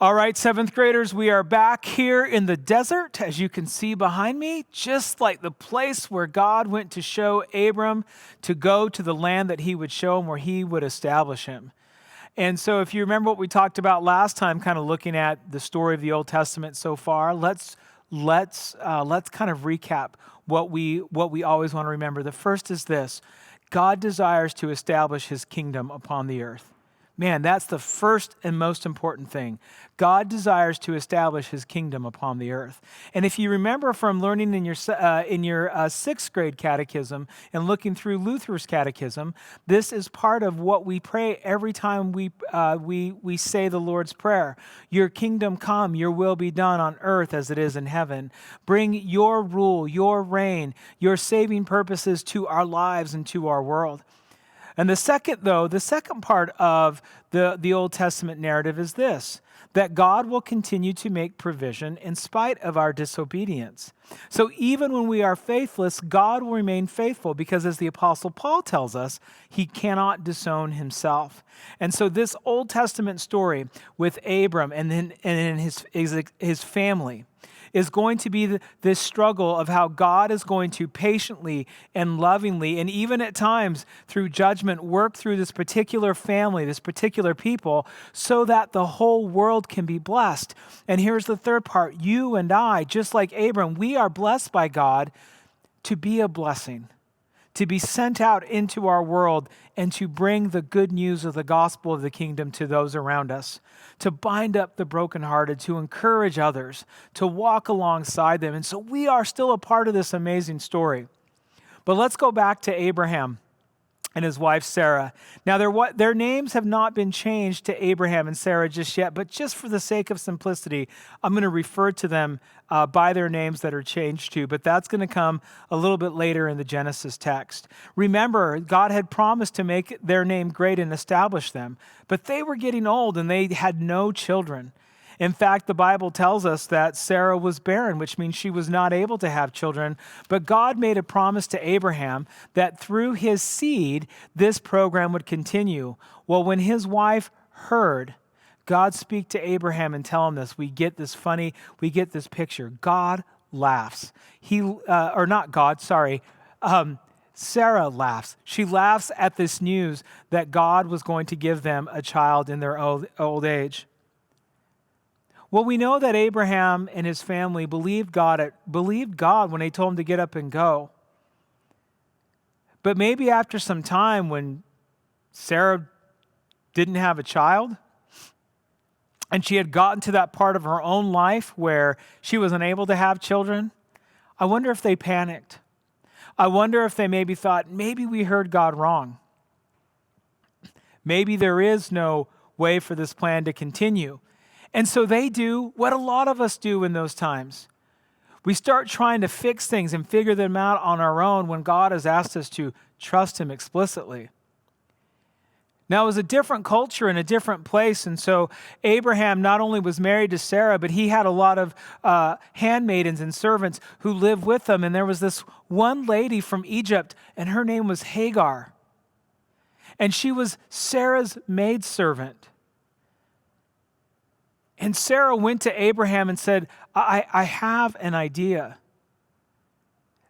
All right, seventh graders, we are back here in the desert, as you can see behind me, just like the place where God went to show Abram to go to the land that he would show him, where he would establish him. And so if you remember what we talked about last time, kind of looking at the story of the Old Testament so far, let's kind of recap what we always want to remember. The first is this: God desires to establish his kingdom upon the earth. Man, that's the first and most important thing. God desires to establish his kingdom upon the earth. And if you remember from learning in your sixth grade catechism and looking through Luther's catechism, this is part of what we pray every time we say the Lord's Prayer. Your kingdom come, your will be done on earth as it is in heaven. Bring your rule, your reign, your saving purposes to our lives and to our world. And the second part of the Old Testament narrative is this: that God will continue to make provision in spite of our disobedience. So even when we are faithless, God will remain faithful, because as the Apostle Paul tells us, he cannot disown himself. And so this Old Testament story with Abram and then his family is going to be this struggle of how God is going to patiently and lovingly, and even at times through judgment, work through this particular family, this particular people, so that the whole world can be blessed. And here's the third part: you and I, just like Abram, we are blessed by God to be a blessing, to be sent out into our world and to bring the good news of the gospel of the kingdom to those around us, to bind up the brokenhearted, to encourage others, to walk alongside them. And so we are still a part of this amazing story. But let's go back to Abraham and his wife Sarah. Now, their names have not been changed to Abraham and Sarah just yet, but just for the sake of simplicity, I'm going to refer to them by their names that are changed to, but that's going to come a little bit later in the Genesis text. Remember, God had promised to make their name great and establish them, but they were getting old and they had no children. In fact, the Bible tells us that Sarah was barren, which means she was not able to have children. But God made a promise to Abraham that through his seed, this program would continue. Well, when his wife heard God speak to Abraham and tell him this, we get this picture. God laughs. Sarah laughs. She laughs at this news that God was going to give them a child in their old age. Well, we know that Abraham and his family believed God when he told him to get up and go. But maybe after some time, when Sarah didn't have a child, and she had gotten to that part of her own life where she was unable to have children, I wonder if they panicked. I wonder if they maybe thought, maybe we heard God wrong. Maybe there is no way for this plan to continue. And so they do what a lot of us do in those times. We start trying to fix things and figure them out on our own when God has asked us to trust him explicitly. Now, it was a different culture and a different place, and so Abraham not only was married to Sarah, but he had a lot of handmaidens and servants who lived with them. And there was this one lady from Egypt, and her name was Hagar. And she was Sarah's maidservant. And Sarah went to Abraham and said, I have an idea.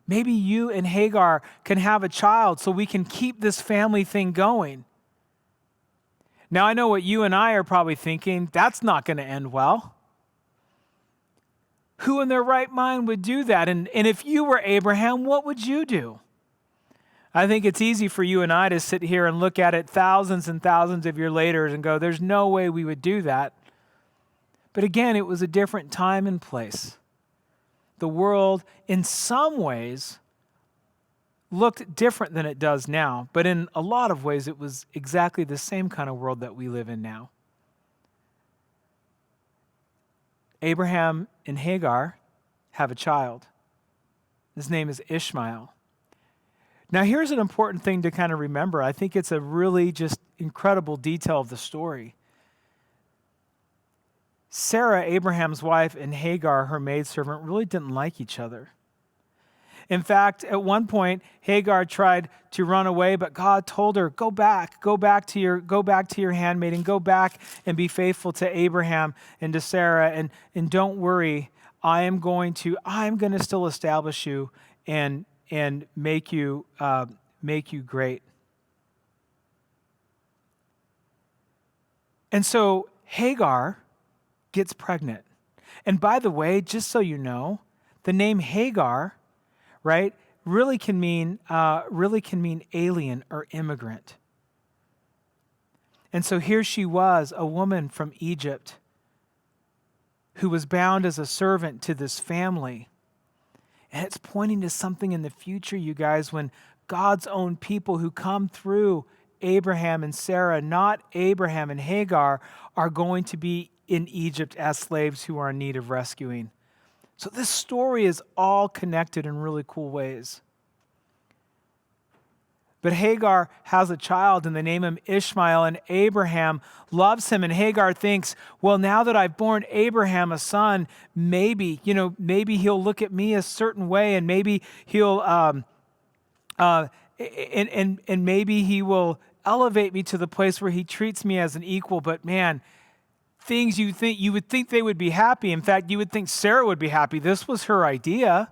Maybe you and Hagar can have a child so we can keep this family thing going. Now, I know what you and I are probably thinking: that's not going to end well. Who in their right mind would do that? And if you were Abraham, what would you do? I think it's easy for you and I to sit here and look at it thousands and thousands of years later and go, there's no way we would do that. But again, it was a different time and place. The world, in some ways, looked different than it does now, but in a lot of ways, it was exactly the same kind of world that we live in now. Abraham and Hagar have a child. His name is Ishmael. Now, here's an important thing to kind of remember. I think it's a really just incredible detail of the story. Sarah, Abraham's wife, and Hagar, her maidservant, really didn't like each other. In fact, at one point, Hagar tried to run away, but God told her, go back to your handmaiden, go back and be faithful to Abraham and to Sarah, and don't worry, I'm going to still establish you and make you great. And so Hagar gets pregnant. And by the way, just so you know, the name Hagar, right, really can mean alien or immigrant. And so here she was, a woman from Egypt who was bound as a servant to this family. And it's pointing to something in the future, you guys, when God's own people who come through Abraham and Sarah, not Abraham and Hagar, are going to be in Egypt as slaves who are in need of rescuing. So this story is all connected in really cool ways. But Hagar has a child and they name him Ishmael, and Abraham loves him. And Hagar thinks, well, now that I've borne Abraham a son, maybe he'll look at me a certain way, and maybe he'll and maybe he will elevate me to the place where he treats me as an equal. But man, things you would think they would be happy. In fact, you would think Sarah would be happy. This was her idea.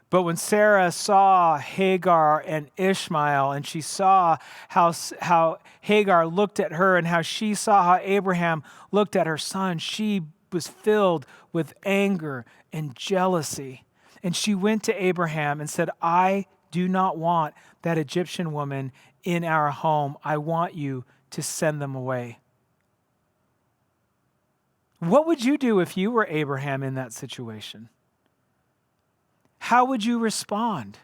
But when Sarah saw Hagar and Ishmael, and she saw how Hagar looked at her and how she saw how Abraham looked at her son, she was filled with anger and jealousy. And she went to Abraham and said, I do not want that Egyptian woman in our home. I want you to send them away. What would you do if you were Abraham in that situation? How would you respond?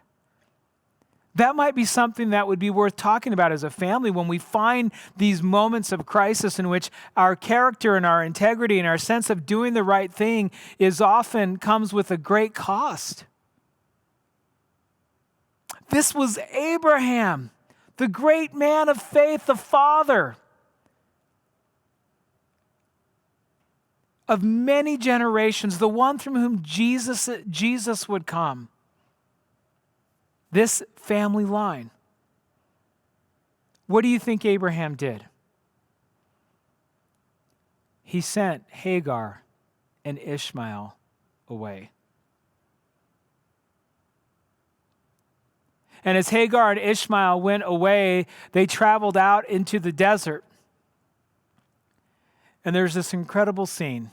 That might be something that would be worth talking about as a family when we find these moments of crisis in which our character and our integrity and our sense of doing the right thing comes with a great cost. This was Abraham, the great man of faith, the father of many generations, the one from whom Jesus would come. This family line. What do you think Abraham did? He sent Hagar and Ishmael away. And as Hagar and Ishmael went away, they traveled out into the desert. And there's this incredible scene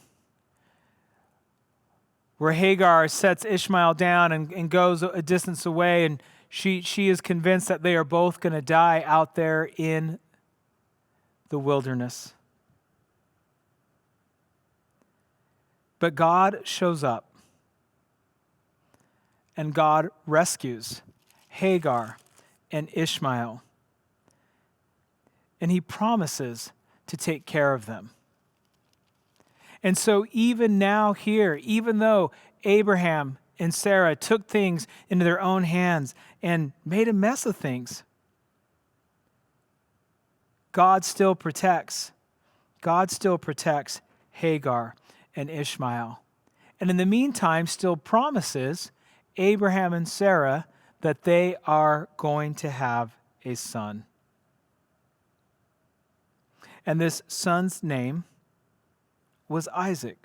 where Hagar sets Ishmael down and goes a distance away, and she is convinced that they are both going to die out there in the wilderness. But God shows up, and God rescues Hagar and Ishmael, and he promises to take care of them. And so even now here, even though Abraham and Sarah took things into their own hands and made a mess of things, God still protects. God still protects Hagar and Ishmael. And in the meantime, still promises Abraham and Sarah that they are going to have a son. And this son's name was Isaac.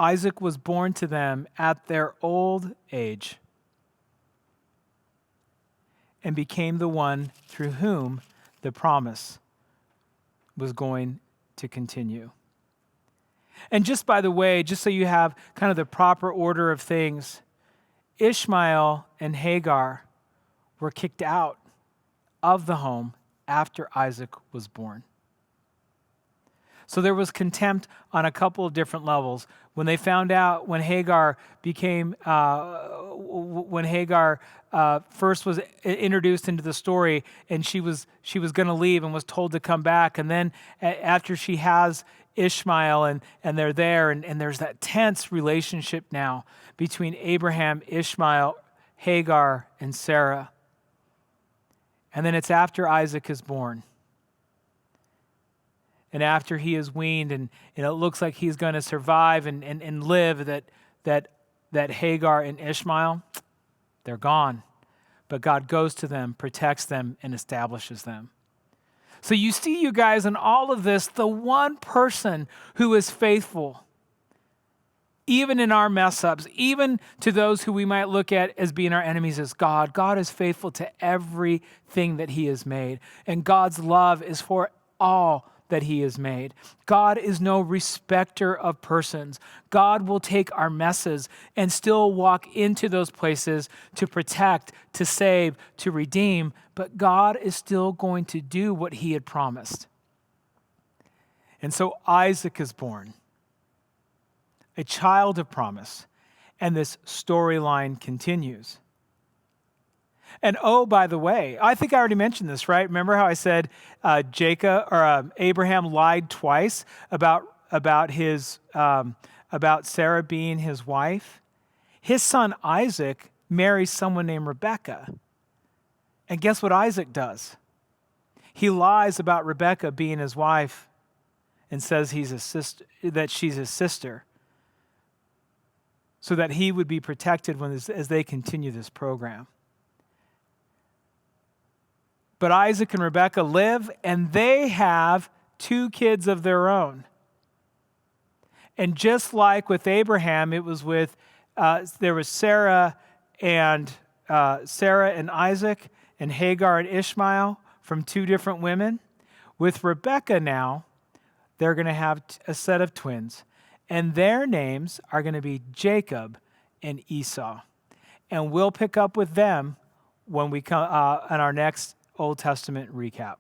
Isaac was born to them at their old age and became the one through whom the promise was going to continue. And just by the way, just so you have kind of the proper order of things, Ishmael and Hagar were kicked out of the home after Isaac was born. So there was contempt on a couple of different levels. When they found out when Hagar first was introduced into the story, and she was going to leave and was told to come back, and then after she has Ishmael and they're there, and there's that tense relationship now between Abraham, Ishmael, Hagar, and Sarah. And then it's after Isaac is born. And after he is weaned and it looks like he's going to survive and live, that that Hagar and Ishmael, they're gone. But God goes to them, protects them, and establishes them. So you see, you guys, in all of this, the one person who is faithful, even in our mess ups, even to those who we might look at as being our enemies, is God. God is faithful to everything that he has made. And God's love is for all that he has made. God is no respecter of persons. God will take our messes and still walk into those places to protect, to save, to redeem, but God is still going to do what he had promised. And so Isaac is born, a child of promise, and this storyline continues. And oh, by the way, I think I already mentioned this, right? Remember how I said Abraham lied twice about Sarah being his wife? His son Isaac marries someone named Rebekah. And guess what Isaac does? He lies about Rebekah being his wife and says that she's his sister, so that he would be protected as they continue this program. But Isaac and Rebekah live, and they have 2 kids of their own. And just like with Abraham, it was there was Sarah and Isaac, and Hagar and Ishmael from 2 different women. With Rebekah now, they're going to have a set of twins, and their names are going to be Jacob and Esau. And we'll pick up with them when we come in our next Old Testament recap.